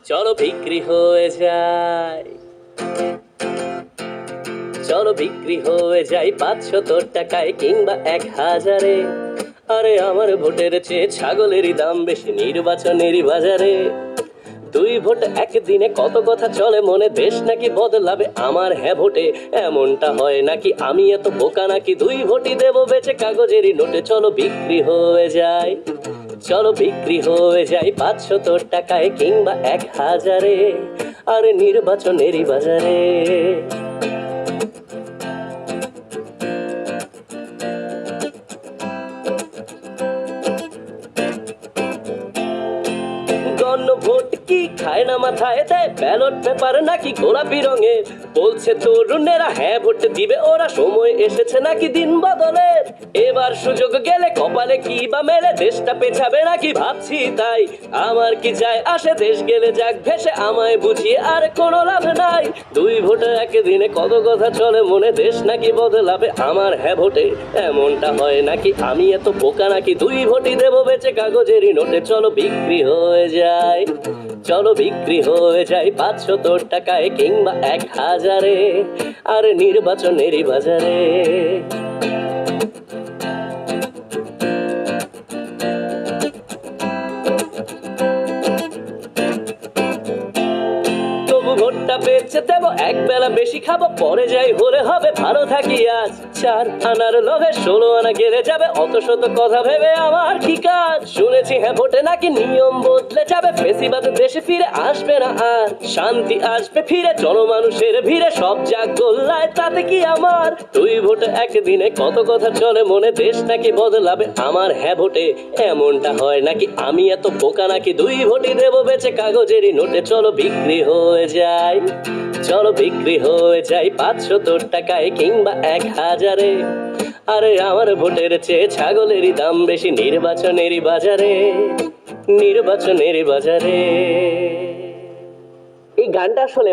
চলো বিক্রি হয়ে যায়, চলো বিক্রি হয়ে যাই 500 টাকায় কিংবা 1000-এ। আরে আমার ভোটের চেয়ে ছাগলেরই দাম বেশি নির্বাচনেরই বাজারে। 2 ভোট একদিনে কত কথা চলে মনে, দেশ নাকি বদলাবে আমার হ্যাঁ ভোটে। এমনটা হয় নাকি আমি এত বোকা নাকি, 2 ভোটই দেবো বেচে কাগজেরই নোটে। চলো বিক্রি হয়ে যায়, চলো বিক্রি হয়ে যায় 500 টাকায় কিংবা 1000-এ। আরে নির্বাচনেরই বাজারে। গণভোট কি খায় না মাথায় দেয়, ব্যালট পেপার নাকি গোলাপি রঙের। বলছে তরুণেরা হ্যাঁ ভোট দিবে ওরা, সময় এসেছে নাকি দিন বদলের। এবার সুযোগ গেলে কপালে কি বা মেলে, দেশটা পেছাবে নাকি ভাবছি তাই। আমার কি যায় আসে, দেশ গেলে যাক ভেসে, আমায় বুঝিয়ে আর কোনো লাভ নাই। 2 ভোটে একদিনে কত কথা চলে মনে, দেশ নাকি বদলাবে আমার হ্যাঁ ভোটে। এমনটা হয় নাকি আমি এত বোকা নাকি, 2 ভোটই দেবো বেচে কাগজেরই নোটে। চলো বিক্রি হয়ে যায়, চলো বিক্রি হয়ে যায় 500 টাকায় কিংবা 1000-এ। আর নির্বাচনেরই বাজারে। তবু ভোটটা পেয়েছে দেবো, এক বেলা বেশি খাবো, পরে যাই হলে হবে ভালো থাকি আজ। 4 আনার লোভে 16 আনা গেলে যাবে, অত শত কথা ভেবে আমার কি কাজ। শুনেছি হ্যাঁ ভোটে নাকি নিয়ম বদলে যাবে, ফেসিবাদ দেশে ফিরে আসবে না আর। শান্তি আসবে ফিরে জনমানুষের ভিড়ে, সব যাক গোল্লায় তাতে কি আমার। 2 ভোটে একদিনে কত কথা চলে মনে, দেশ নাকি বদলাবে আমার হ্যাঁ ভোটে। এমনটা হয় নাকি আমি এত বোকা নাকি, 2 ভোটই দেবো বেচে কাগজেরই নোটে। চলো বিক্রি হয়ে যায়, চলো বিক্রি হয়ে যায় 500 টাকায় কিংবা 1000-এ। আরে আমার ভোটের চেয়ে ছাগলেরই দাম বেশি নির্বাচনেরই বাজারে, নির্বাচনেরই বাজারে। এই গানটা আসলে